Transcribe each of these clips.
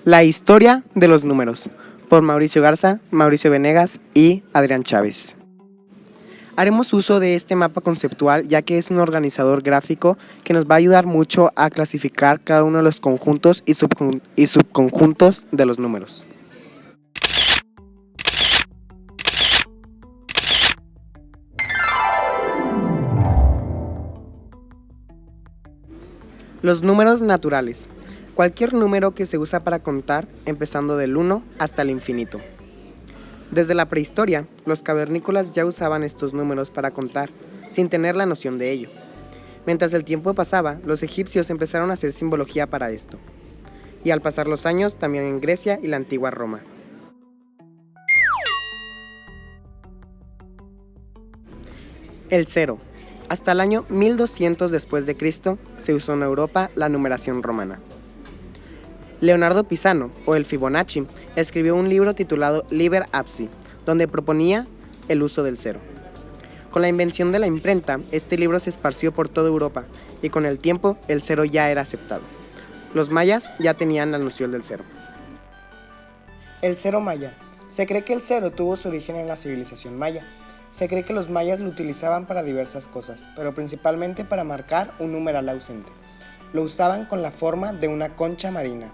La historia de los números, por Mauricio Garza, Mauricio Venegas y Adrián Chávez. Haremos uso de este mapa conceptual ya que es un organizador gráfico que nos va a ayudar mucho a clasificar cada uno de los conjuntos y subconjuntos de los números. Los números naturales. Cualquier número que se usa para contar, empezando del 1 hasta el infinito. Desde la prehistoria, los cavernícolas ya usaban estos números para contar, sin tener la noción de ello. Mientras el tiempo pasaba, los egipcios empezaron a hacer simbología para esto. Y al pasar los años, también en Grecia y la antigua Roma. El 0. Hasta el año 1200 después de Cristo se usó en Europa la numeración romana. Leonardo Pisano, o el Fibonacci, escribió un libro titulado Liber Apsi, donde proponía el uso del 0. Con la invención de la imprenta, este libro se esparció por toda Europa y con el tiempo el 0 ya era aceptado. Los mayas ya tenían la noción del 0. El 0 maya. Se cree que el 0 tuvo su origen en la civilización maya. Se cree que los mayas lo utilizaban para diversas cosas, pero principalmente para marcar un numeral ausente. Lo usaban con la forma de una concha marina.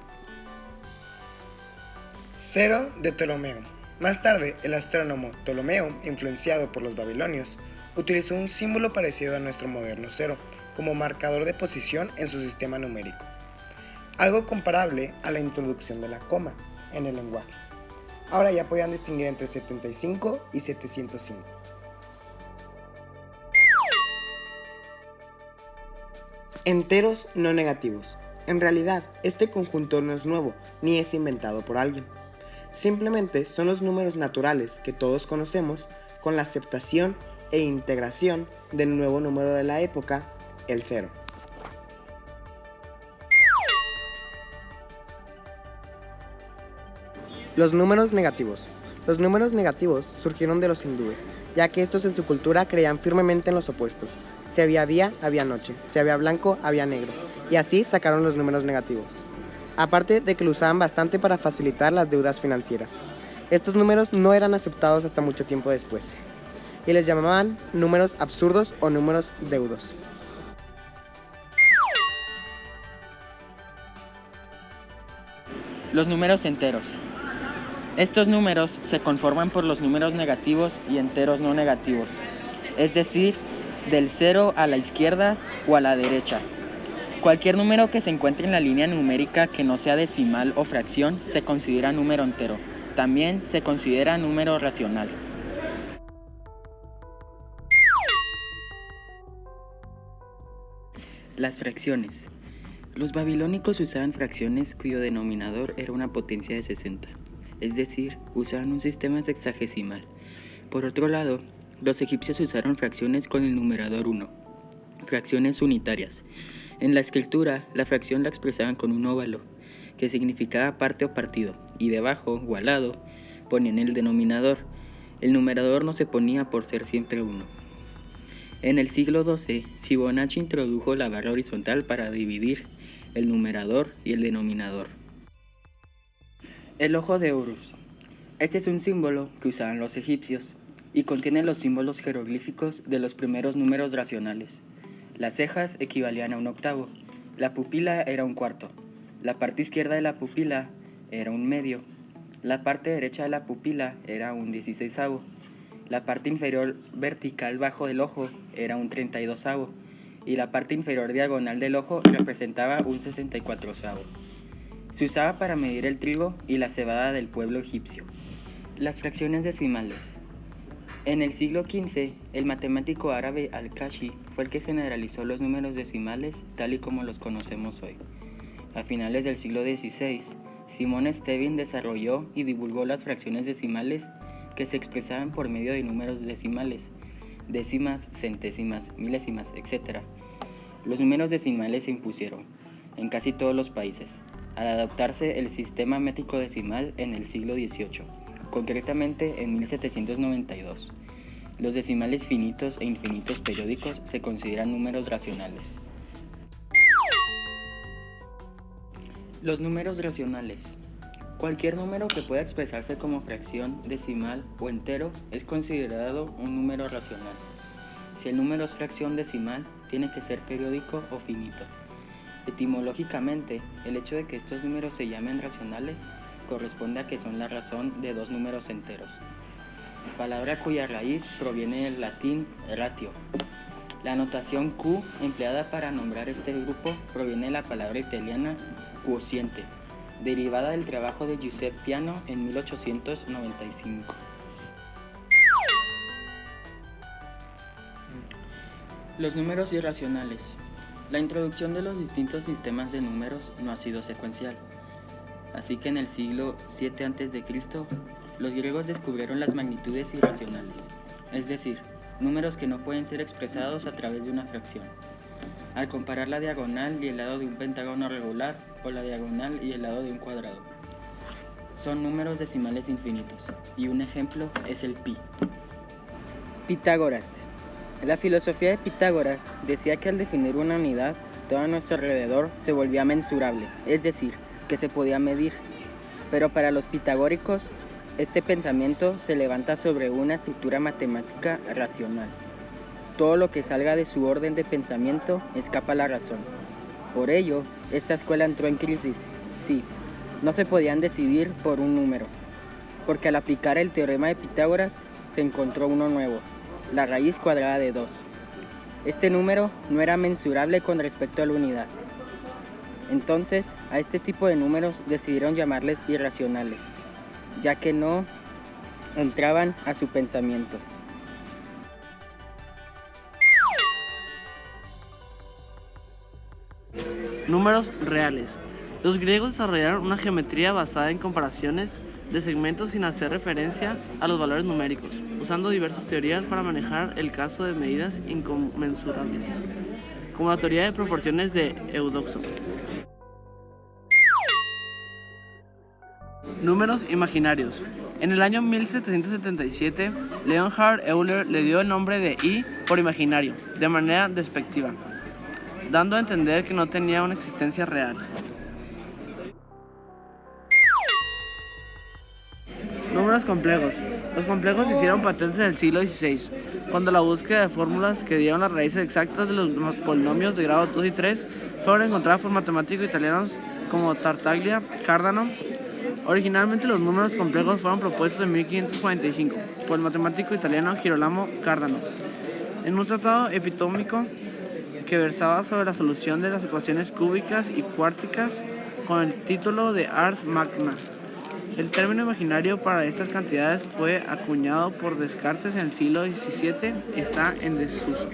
0 de Ptolomeo. Más tarde, el astrónomo Ptolomeo, influenciado por los babilonios, utilizó un símbolo parecido a nuestro moderno 0 como marcador de posición en su sistema numérico, algo comparable a la introducción de la coma en el lenguaje. Ahora ya podían distinguir entre 75 y 705. Enteros no negativos. En realidad, este conjunto no es nuevo, ni es inventado por alguien. Simplemente son los números naturales que todos conocemos con la aceptación e integración del nuevo número de la época, el 0. Los números negativos. Los números negativos surgieron de los hindúes, ya que estos en su cultura creían firmemente en los opuestos. Si había día, había noche. Si había blanco, había negro. Y así sacaron los números negativos. Aparte de que lo usaban bastante para facilitar las deudas financieras. Estos números no eran aceptados hasta mucho tiempo después. Y les llamaban números absurdos o números deudos. Los números enteros. Estos números se conforman por los números negativos y enteros no negativos, es decir, del 0 a la izquierda o a la derecha. Cualquier número que se encuentre en la línea numérica que no sea decimal o fracción se considera número entero. También se considera número racional. Las fracciones. Los babilónicos usaban fracciones cuyo denominador era una potencia de 60. Es decir, usaban un sistema sexagesimal. Por otro lado, los egipcios usaron fracciones con el numerador 1, fracciones unitarias. En la escritura, la fracción la expresaban con un óvalo, que significaba parte o partido, y debajo, o al lado, ponían el denominador. El numerador no se ponía por ser siempre 1. En el siglo XII, Fibonacci introdujo la barra horizontal para dividir el numerador y el denominador. El ojo de Horus. Este es un símbolo que usaban los egipcios y contiene los símbolos jeroglíficos de los primeros números racionales. Las cejas equivalían a un octavo, la pupila era un cuarto, la parte izquierda de la pupila era un medio, la parte derecha de la pupila era un 16avo, la parte inferior vertical bajo del ojo era un 32avo y la parte inferior diagonal del ojo representaba un 64avo. Se usaba para medir el trigo y la cebada del pueblo egipcio. Las fracciones decimales. En el siglo XV, el matemático árabe Al-Kashi fue el que generalizó los números decimales tal y como los conocemos hoy. A finales del siglo XVI, Simon Stevin desarrolló y divulgó las fracciones decimales que se expresaban por medio de números decimales, décimas, centésimas, milésimas, etc. Los números decimales se impusieron en casi todos los países, al adoptarse el sistema métrico decimal en el siglo XVIII, concretamente en 1792. Los decimales finitos e infinitos periódicos se consideran números racionales. Los números racionales. Cualquier número que pueda expresarse como fracción, decimal o entero es considerado un número racional. Si el número es fracción decimal, tiene que ser periódico o finito. Etimológicamente, el hecho de que estos números se llamen racionales corresponde a que son la razón de dos números enteros, palabra cuya raíz proviene del latín ratio. La notación Q empleada para nombrar este grupo proviene de la palabra italiana quociente, derivada del trabajo de Giuseppe Peano en 1895. Los números irracionales. La introducción de los distintos sistemas de números no ha sido secuencial. Así que en el siglo VII a.C., los griegos descubrieron las magnitudes irracionales, es decir, números que no pueden ser expresados a través de una fracción. Al comparar la diagonal y el lado de un pentágono regular o la diagonal y el lado de un cuadrado. Son números decimales infinitos, y un ejemplo es el pi. Pitágoras. La filosofía de Pitágoras decía que al definir una unidad, todo a nuestro alrededor se volvía mensurable, es decir, que se podía medir. Pero para los pitagóricos, este pensamiento se levanta sobre una estructura matemática racional. Todo lo que salga de su orden de pensamiento escapa a la razón. Por ello, esta escuela entró en crisis. Sí, no se podían decidir por un número, porque al aplicar el teorema de Pitágoras se encontró uno nuevo, la raíz cuadrada de 2. Este número no era mensurable con respecto a la unidad. Entonces, a este tipo de números decidieron llamarles irracionales, ya que no entraban a su pensamiento. Números reales. Los griegos desarrollaron una geometría basada en comparaciones de segmentos sin hacer referencia a los valores numéricos, usando diversas teorías para manejar el caso de medidas inconmensurables, como la teoría de proporciones de Eudoxo. Números imaginarios. En el año 1777, Leonhard Euler le dio el nombre de I por imaginario, de manera despectiva, dando a entender que no tenía una existencia real. Números complejos. Los complejos se hicieron patentes en el siglo XVI, cuando la búsqueda de fórmulas que dieron las raíces exactas de los polinomios de grado 2 y 3 fueron encontradas por matemáticos italianos como Tartaglia, Cardano. Originalmente los números complejos fueron propuestos en 1545 por el matemático italiano Girolamo Cardano, en un tratado epitómico que versaba sobre la solución de las ecuaciones cúbicas y cuárticas con el título de Ars Magna. El término imaginario para estas cantidades fue acuñado por Descartes en el siglo XVII y está en desuso.